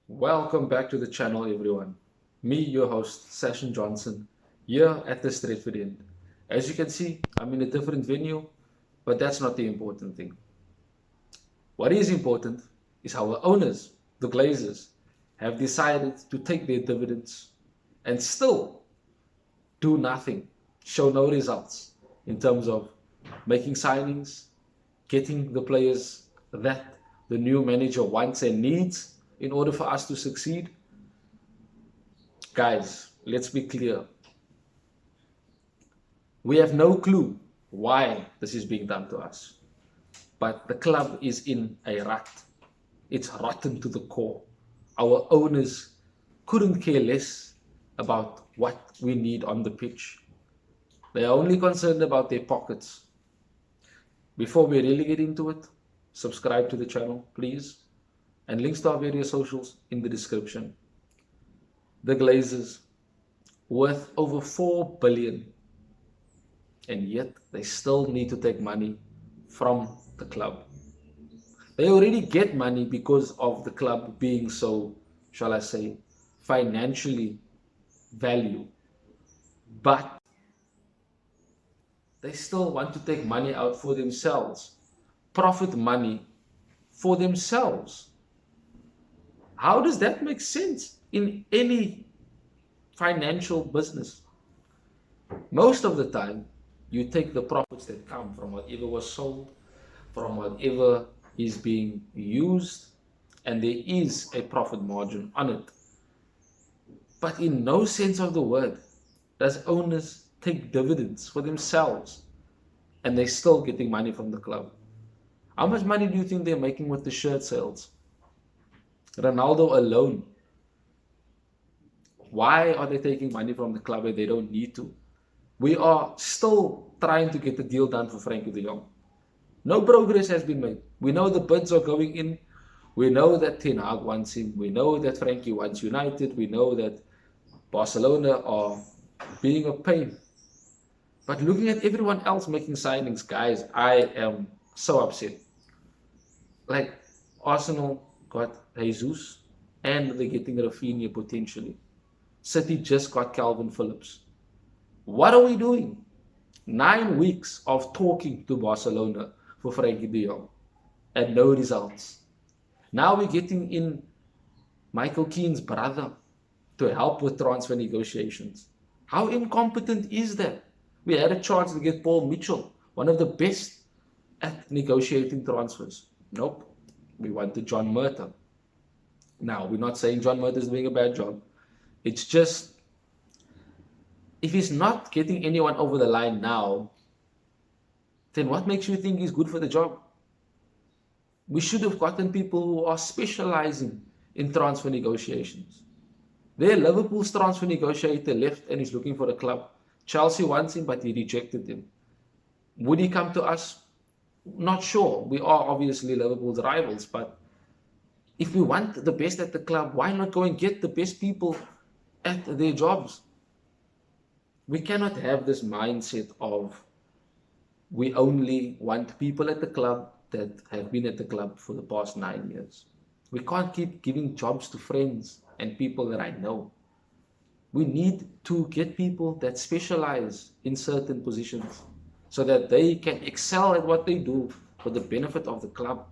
Welcome back to the channel, everyone. Me, your host, Session Johnson, here at the Stretford End. As you can see, I'm in a different venue, but that's not the important thing. What is important is how our owners, the Glazers, have decided to take their dividends and still do nothing, show no results in terms of making signings, getting the players that the new manager wants and needs in order for us to succeed. Guys, let's be clear. We have no clue why this is being done to us. But the club is in a rut. It's rotten to the core. Our owners couldn't care less about what we need on the pitch. They are only concerned about their pockets. Before we really get into it, subscribe to the channel, please. And links to our various socials in the description. The Glazers, worth over 4 billion, and yet they still need to take money from the club. They already get money because of the club being so, shall I say, financially value, but they still want to take money out for themselves, profit money for themselves. How does that make sense in any financial business? Most of the time, you take the profits that come from whatever was sold, from whatever is being used, and there is a profit margin on it. But in no sense of the word does owners take dividends for themselves and they're still getting money from the club. How much money do you think they're making with the shirt sales? Ronaldo alone. Why are they taking money from the club if they don't need to? We are still trying to get the deal done for Frankie de Jong. No progress has been made. We know the bids are going in. We know that Ten Hag wants him. We know that Frankie wants United. We know that Barcelona are being a pain. But looking at everyone else making signings, guys, I am so upset. Like, Arsenal got Jesus and they're getting Rafinha potentially. City just got Calvin Phillips. What are we doing? 9 weeks of talking to Barcelona for Frankie de Jong and no results. Now we're getting in Michael Keane's brother to help with transfer negotiations. How incompetent is that? We had a chance to get Paul Mitchell, one of the best at negotiating transfers. Nope. We wanted John Murta. Now, we're not saying John Murta is doing a bad job. It's just, if he's not getting anyone over the line now, then what makes you think he's good for the job? We should have gotten people who are specializing in transfer negotiations. There, Liverpool's transfer negotiator left and is looking for a club. Chelsea wants him, but he rejected him. Would he come to us? Not sure. We are obviously Liverpool's rivals, but if we want the best at the club, why not go and get the best people at their jobs? We cannot have this mindset of we only want people at the club that have been at the club for the past 9 years. We can't keep giving jobs to friends and people that I know. We need to get people that specialize in certain positions so that they can excel at what they do for the benefit of the club.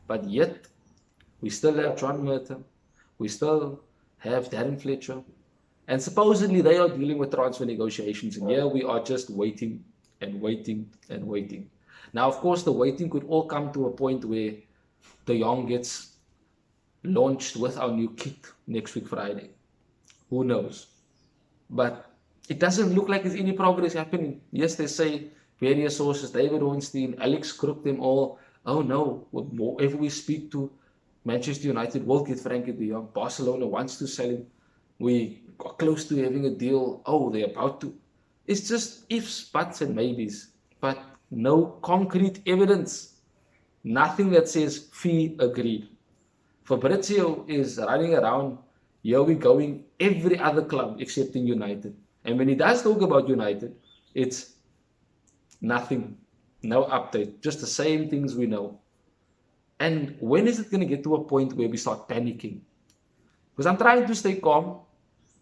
But yet, we still have John Murta, we still have Darren Fletcher, and supposedly they are dealing with transfer negotiations, and here we are just waiting and waiting and waiting. Now, of course, the waiting could all come to a point where De Jong gets launched with our new kit next week Friday. Who knows? But it doesn't look like there's any progress happening. Yes, they say various sources, David Ornstein, Alex Crook, them all, oh no, whoever we speak to, Manchester United will get Frankie de Jong. Barcelona wants to sell him. We are close to having a deal. Oh, they're about to. It's just ifs, buts, and maybes, but no concrete evidence. Nothing that says fee agreed. Fabrizio is running around, here we going, every other club excepting United. And when he does talk about United, it's nothing, no update, just the same things we know. And when is it going to get to a point where we start panicking? Because I'm trying to stay calm,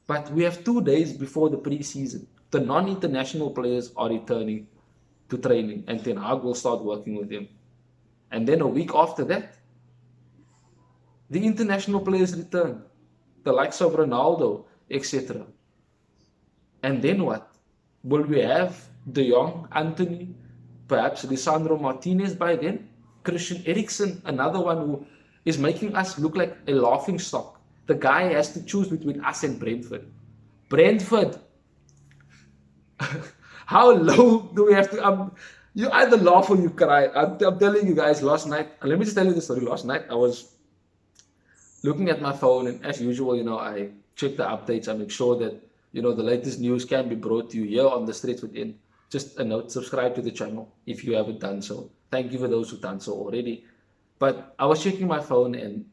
but we have 2 days before the pre-season. The non-international players are returning to training, and Ten Hag will start working with them. And then a week after that, the international players return, the likes of Ronaldo, etc. And then what? Will we have De Jong, Anthony, perhaps Lisandro Martinez by then? Christian Eriksen, another one who is making us look like a laughing stock. The guy has to choose between us and Brentford. Brentford, how low do we have to? You either laugh or you cry. I'm telling you guys, last night, let me just tell you the story. Last night, I was looking at my phone, and as usual, I check the updates. I make sure that, the latest news can be brought to you here on the Streets Within. Just a note, subscribe to the channel if you haven't done so. Thank you for those who've done so already. But I was checking my phone, and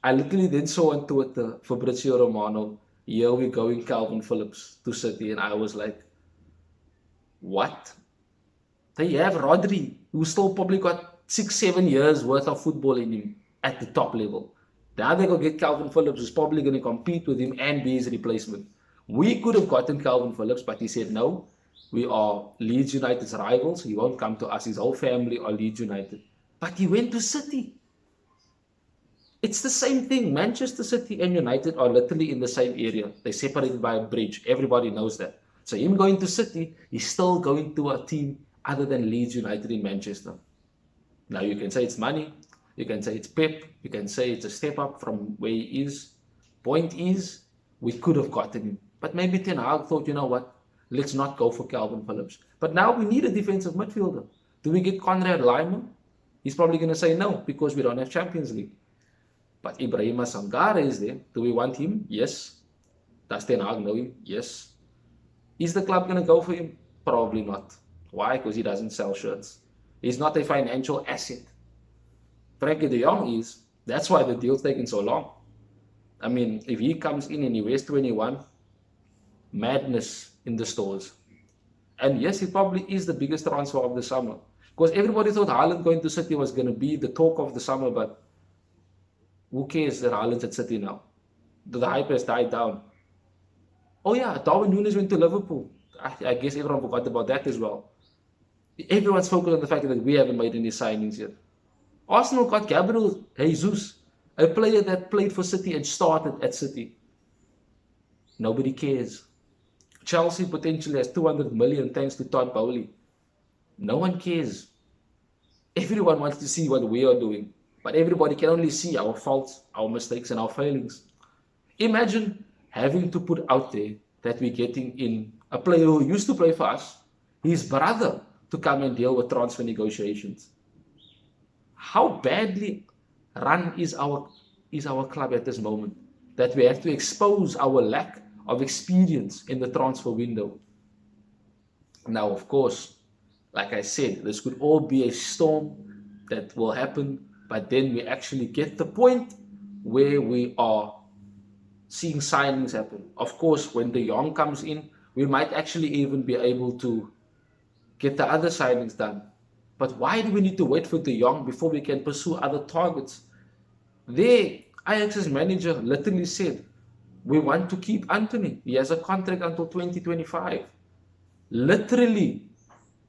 I literally then saw on Twitter, Fabrizio Romano, here we going Calvin Phillips to City, and I was like, what? They have Rodri, who still probably got 6-7 years worth of football in him at the top level. Now they're going to get Calvin Phillips, who's probably going to compete with him and be his replacement. We could have gotten Calvin Phillips, but he said no. We are Leeds United's rivals. He won't come to us. His whole family are Leeds United. But he went to City. It's the same thing. Manchester City and United are literally in the same area. They're separated by a bridge. Everybody knows that. So him going to City, he's still going to a team other than Leeds United in Manchester. Now you can say it's money. You can say it's Pep. You can say it's a step up from where he is. Point is, we could have gotten him. But maybe Ten Hag thought, you know what? Let's not go for Calvin Phillips. But now we need a defensive midfielder. Do we get Conrad Laimer? He's probably going to say no, because we don't have Champions League. But Ibrahima Sangare is there. Do we want him? Yes. Does Ten Hag know him? Yes. Is the club going to go for him? Probably not. Why? Because he doesn't sell shirts. He's not a financial asset. Frankie de Jong is. That's why the deal's taking so long. I mean, if he comes in and he wears 21, madness in the stores. And yes, he probably is the biggest transfer of the summer. Because everybody thought Haaland going to City was going to be the talk of the summer, but who cares that Haaland's at City now? The hype has died down. Oh yeah, Darwin Núñez went to Liverpool. I guess everyone forgot about that as well. Everyone's focused on the fact that we haven't made any signings yet. Arsenal got Gabriel Jesus, a player that played for City and started at City. Nobody cares. Chelsea potentially has 200 million thanks to Todd Bowley. No one cares. Everyone wants to see what we are doing, but everybody can only see our faults, our mistakes, and our failings. Imagine having to put out there that we're getting in a player who used to play for us, his brother, to come and deal with transfer negotiations. How badly run is our club at this moment that we have to expose our lack of experience in the transfer window. Now, of course, like I said, this could all be a storm that will happen, but then we actually get the point where we are seeing signings happen. Of course, when De Jong comes in, we might actually even be able to get the other signings done. But why do we need to wait for De Jong before we can pursue other targets? There, Ajax's manager literally said, we want to keep Anthony. He has a contract until 2025. Literally,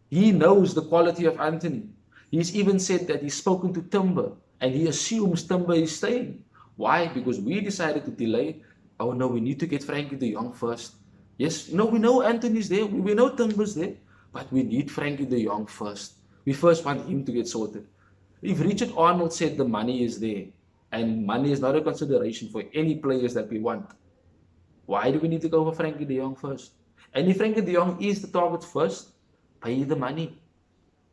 he knows the quality of Anthony. He's even said that he's spoken to Timber and he assumes Timber is staying. Why? Because we decided to delay. Oh no, we need to get Frankie de Jong first. Yes, no, we know Anthony's there. We know Timber's there. But we need Frankie de Jong first. We first want him to get sorted. If Richard Arnold said the money is there, and money is not a consideration for any players that we want, why do we need to go for Frankie de Jong first? And if Frankie de Jong is the target first, pay the money.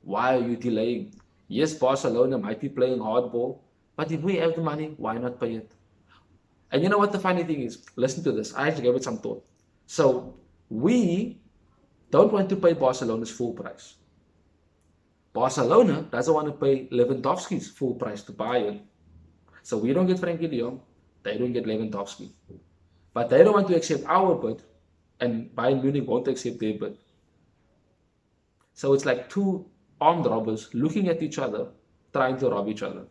Why are you delaying? Yes, Barcelona might be playing hardball, but if we have the money, why not pay it? And you know what the funny thing is? Listen to this. I actually gave it some thought. So, we don't want to pay Barcelona's full price. Barcelona doesn't want to pay Lewandowski's full price to Bayern. So we don't get Frankie de Jong, they don't get Lewandowski. But they don't want to accept our bid, and Bayern Munich won't accept their bid. So it's like two armed robbers looking at each other, trying to rob each other.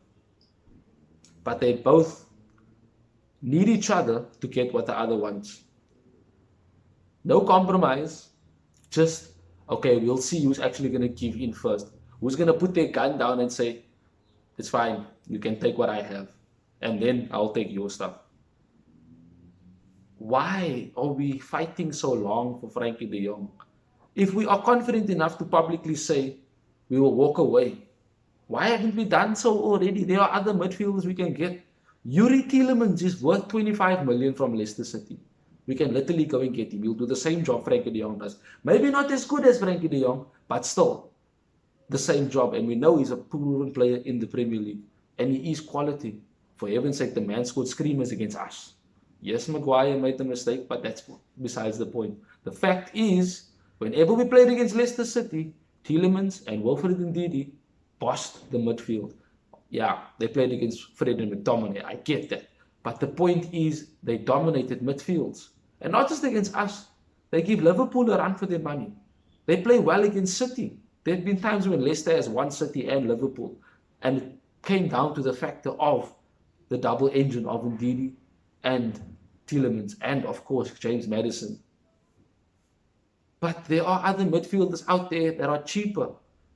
But they both need each other to get what the other wants. No compromise, just, okay, we'll see who's actually going to give in first. Who's going to put their gun down and say, it's fine, you can take what I have, and then I'll take your stuff. Why are we fighting so long for Frankie de Jong? If we are confident enough to publicly say we will walk away, why haven't we done so already? There are other midfielders we can get. Yuri Tielemans is worth 25 million from Leicester City. We can literally go and get him. He'll do the same job Frankie de Jong does. Maybe not as good as Frankie de Jong, but still the same job. And we know he's a proven player in the Premier League. And he is quality. For heaven's sake, the man scored screamers against us. Yes, Maguire made the mistake, but that's besides the point. The fact is, whenever we played against Leicester City, Tielemans and Wilfred Ndidi bossed the midfield. Yeah, they played against Fred and McTominay. I get that. But the point is, they dominated midfields. And not just against us. They give Liverpool a run for their money. They play well against City. There have been times when Leicester has won City and Liverpool. And it came down to the factor of the double engine of Ndidi and Tielemans, and of course James Maddison. But there are other midfielders out there that are cheaper.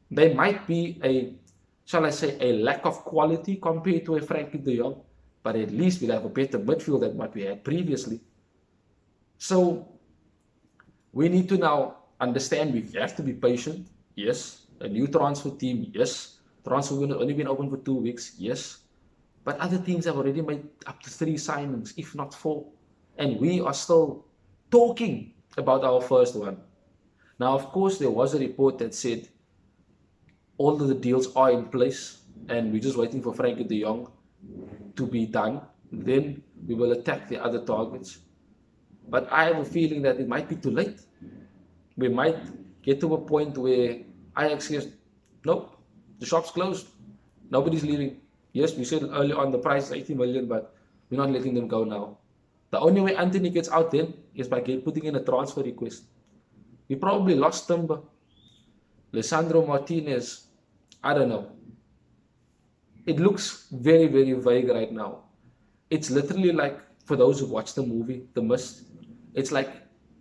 They might be a, shall I say, a lack of quality compared to a Frankie de Jong, but at least we'll have a better midfield than what we had previously. So we need to now understand we have to be patient. Yes. A new transfer team. Yes. Transfer window only been open for 2 weeks. Yes. But other teams have already made up to 3 signings, if not 4. And we are still talking about our first one. Now, of course, there was a report that said all of the deals are in place and we're just waiting for Frankie de Jong to be done. Then we will attack the other targets. But I have a feeling that it might be too late. We might get to a point where Ajax says, nope, the shop's closed. Nobody's leaving. Yes, we said earlier on the price is 80 million, but we're not letting them go now. The only way Anthony gets out then is by putting in a transfer request. We probably lost Timber. Lisandro Martinez, I don't know. It looks very, very vague right now. It's literally like, for those who watched the movie, The Mist, it's like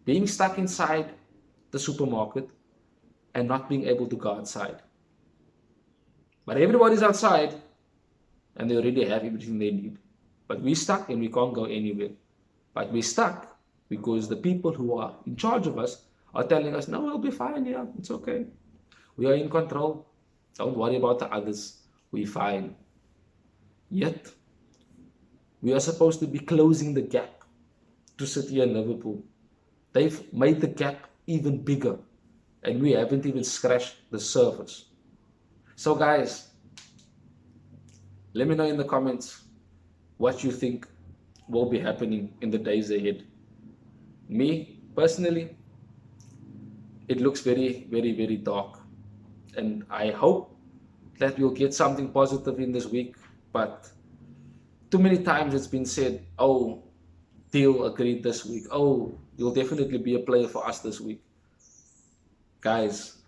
being stuck inside the supermarket and not being able to go outside. But everybody's outside and they already have everything they need. But we're stuck and we can't go anywhere. But we're stuck because the people who are in charge of us are telling us, no, we'll be fine, yeah, it's okay. We are in control. Don't worry about the others. We're fine. Yet, we are supposed to be closing the gap to City and Liverpool. They've made the gap even bigger. And we haven't even scratched the surface. So guys, let me know in the comments what you think will be happening in the days ahead. Me, personally, it looks very, very, very dark. And I hope that we'll get something positive in this week. But too many times it's been said, oh, deal agreed this week. Oh, you'll definitely be a player for us this week. Guys,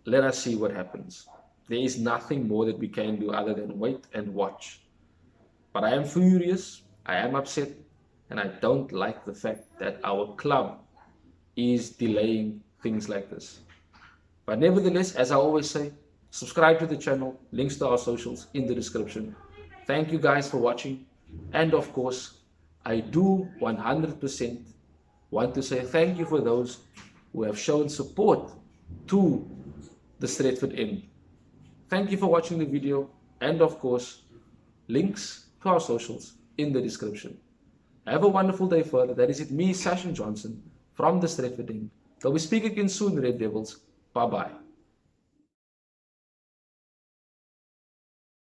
let us see what happens. There is nothing more that we can do other than wait and watch. But I am furious, I am upset, and I don't like the fact that our club is delaying things like this. But nevertheless, as I always say, subscribe to the channel, links to our socials in the description. Thank you guys for watching. And of course, I do 100% want to say thank you for those who have shown support to the Stretford End. Thank you for watching the video, and of course, links to our socials in the description. Have a wonderful day further. That is it, me, Sasha Johnson, from the Stretford End. Till we speak again soon, Red Devils. Bye-bye.